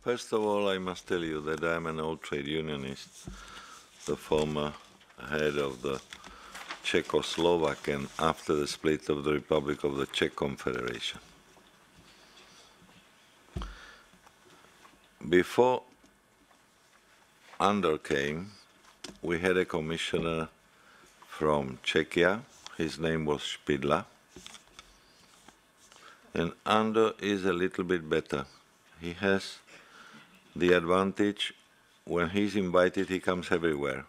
First of all, I must tell you that I'm an old trade unionist, the former head of the Czechoslovak and after the split of the Republic of the Czech Confederation. Before Andor came, we had a commissioner from Czechia. His name was Špidla. And Andor is a little bit better. He has the advantage, when he's invited, he comes everywhere.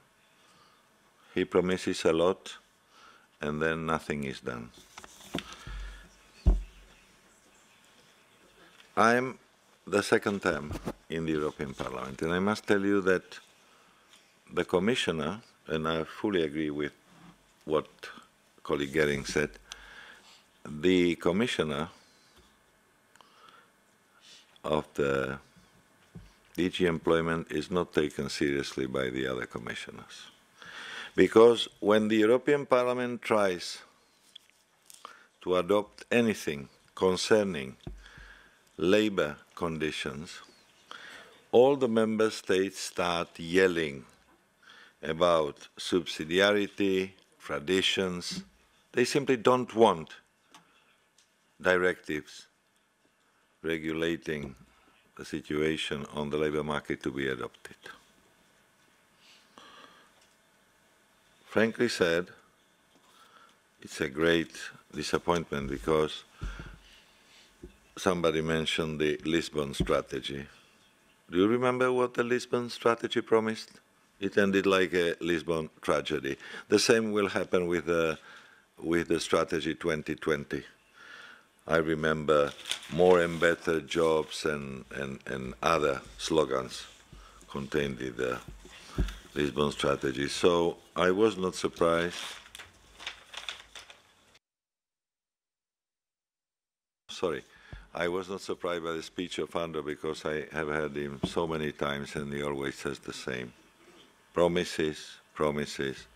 He promises a lot, and then nothing is done. I'm the second term in the European Parliament, and I must tell you that the Commissioner, and I fully agree with what colleague Gering said, the Commissioner of the DG Employment is not taken seriously by the other commissioners. Because when the European Parliament tries to adopt anything concerning labor conditions, all the member states start yelling about subsidiarity, traditions. They simply don't want directives regulating the situation on the labor market to be adopted. Frankly said, it's a great disappointment because somebody mentioned the Lisbon strategy. Do you remember what the Lisbon strategy promised? It ended like a Lisbon tragedy. The same will happen with the strategy 2020. I remember more and better jobs and other slogans contained in the Lisbon strategy. So I was not surprised. Sorry. I was not surprised by the speech of Andor because I have heard him so many times and he always says the same. Promises, promises,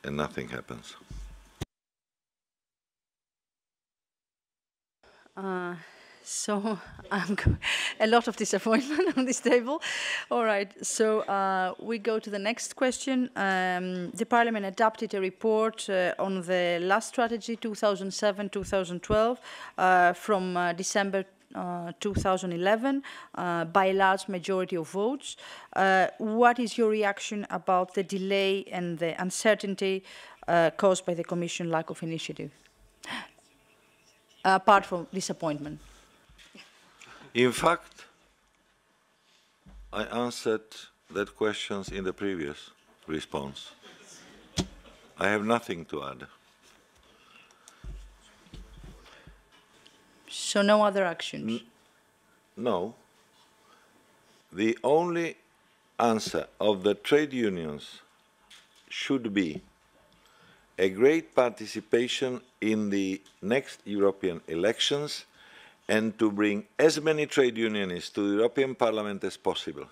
and nothing happens. So a lot of disappointment on this table. All right, so we go to the next question. The Parliament adopted a report on the last strategy, 2007-2012, from December 2011, by a large majority of votes. What is your reaction about the delay and the uncertainty caused by the Commission lack of initiative? Apart from disappointment. In fact, I answered that question in the previous response. I have nothing to add. So no other actions? No. The only answer of the trade unions should be a great participation in the next European elections and to bring as many trade unionists to the European Parliament as possible.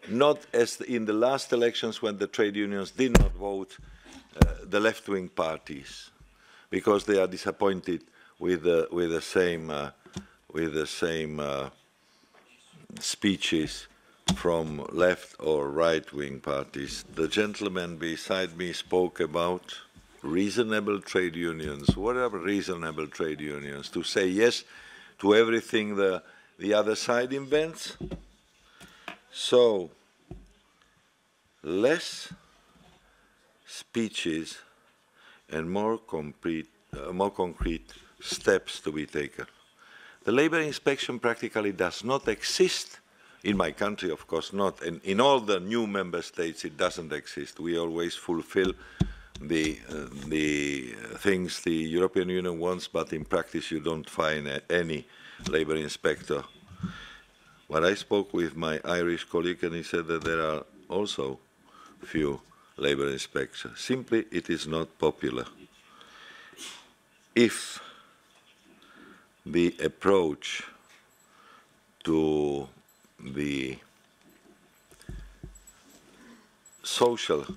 Not as in the last elections when the trade unions did not vote the left-wing parties because they are disappointed with the same speeches from left or right-wing parties. The gentleman beside me spoke about reasonable trade unions. What are reasonable trade unions? To say yes to everything the other side invents? So, less speeches and more concrete steps to be taken. The labor inspection practically does not exist. In my country, of course not. And in all the new member states, it doesn't exist. We always fulfill the things the European Union wants, but in practice you don't find any labor inspector. But I spoke with my Irish colleague and he said that there are also few labor inspectors. Simply, it is not popular. If the approach to the social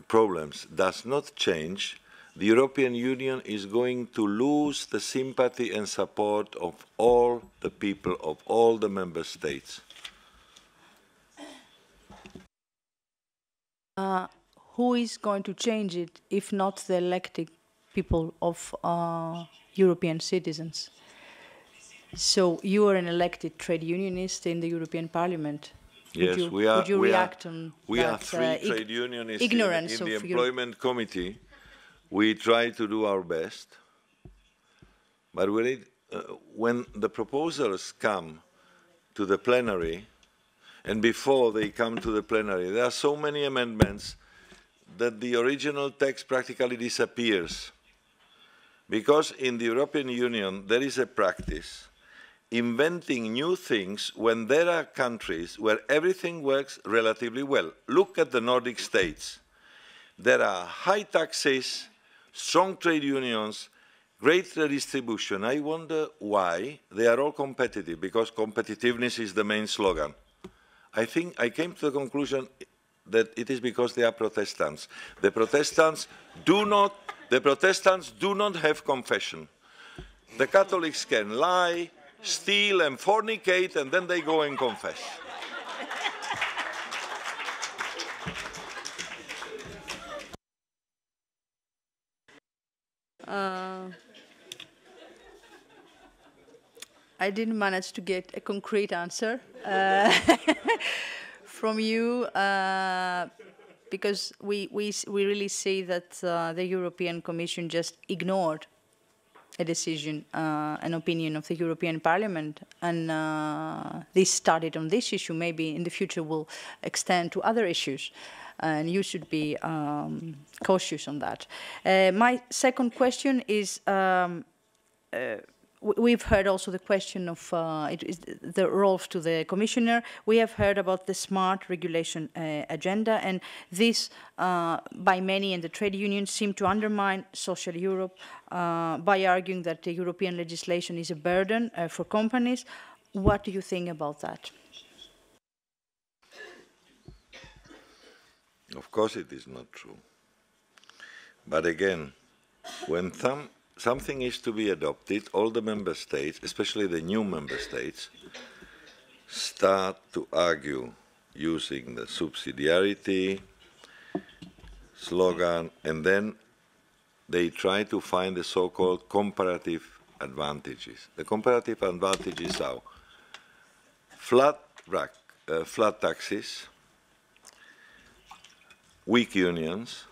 problems does not change, the European Union is going to lose the sympathy and support of all the people of all the member states. Who is going to change it if not the elected people of European citizens? So you are an elected trade unionist in the European Parliament. Yes, we are three trade unionists in the Employment Committee. We try to do our best, but when the proposals come to the plenary, and before they come to the plenary, there are so many amendments that the original text practically disappears. Because in the European Union, there is a practice inventing new things when there are countries where everything works relatively well. Look at the Nordic states. There are high taxes, strong trade unions, great redistribution. I wonder why they are all competitive, because competitiveness is the main slogan. I think I came to the conclusion that it is because they are Protestants. The Protestants do not have confession. The Catholics can lie, steal and fornicate, and then they go and confess. I didn't manage to get a concrete answer from you, because we really see that the European Commission just ignored a decision, an opinion of the European Parliament, and this started on this issue. Maybe in the future will extend to other issues, and you should be cautious on that. My second question is, we've heard also the question of the roles to the Commissioner. We have heard about the smart regulation agenda, and this, by many in the trade unions, seem to undermine social Europe by arguing that the European legislation is a burden for companies. What do you think about that? Of course it is not true. But again, when something is to be adopted, all the member states, especially the new member states, start to argue using the subsidiarity slogan, and then they try to find the so-called comparative advantages. The comparative advantages are flat taxes, weak unions,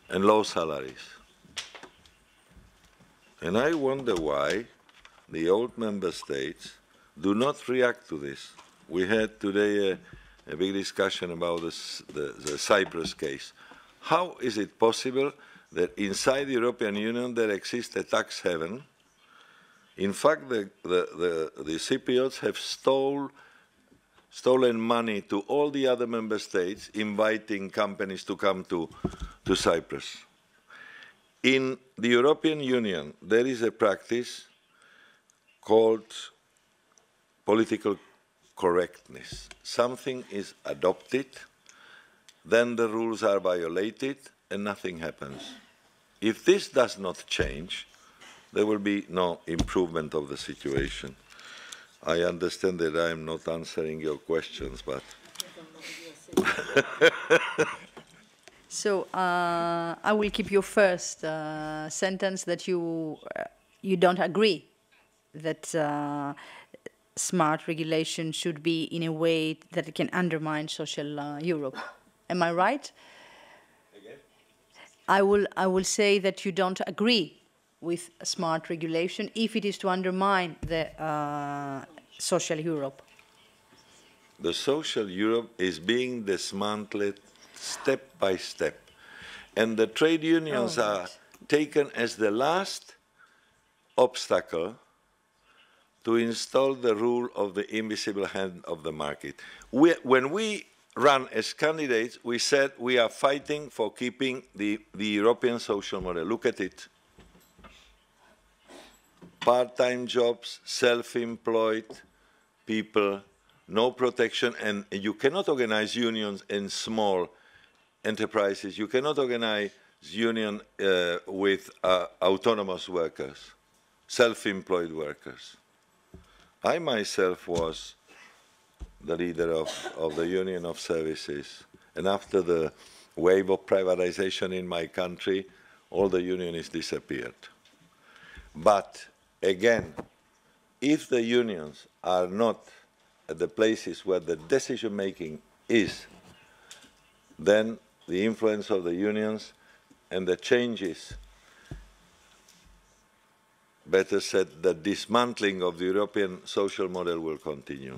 and low salaries. And I wonder why the old member states do not react to this. We had today a big discussion about the Cyprus case. How is it possible that inside the European Union there exists a tax haven? In fact, the Cypriots have stolen money to all the other member states, inviting companies to come to Cyprus. In the European Union, there is a practice called political correctness. Something is adopted, then the rules are violated, and nothing happens. If this does not change, there will be no improvement of the situation. I understand that I am not answering your questions, but... So I will keep your first sentence that you don't agree that smart regulation should be in a way that it can undermine social Europe. Am I right? Again? I will say that you don't agree with smart regulation if it is to undermine the social Europe. The social Europe is being dismantled step by step. And the trade unions are taken as the last obstacle to install the rule of the invisible hand of the market. When we ran as candidates, we said we are fighting for keeping the European social model. Look at it. Part-time jobs, self-employed people, no protection, and you cannot organize unions in small enterprises. You cannot organize union with autonomous workers, self-employed workers. I myself was the leader of the Union of Services, and after the wave of privatization in my country, all the unions disappeared. But again, if the unions are not at the places where the decision-making is, then the influence of the unions and the changes, better said, the dismantling of the European social model will continue.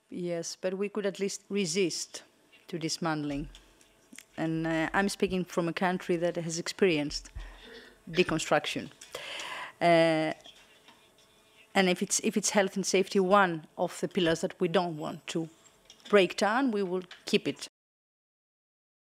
Yes, but we could at least resist to dismantling. And I'm speaking from a country that has experienced deconstruction. And if it's health and safety one of the pillars that we don't want to break down, we will keep it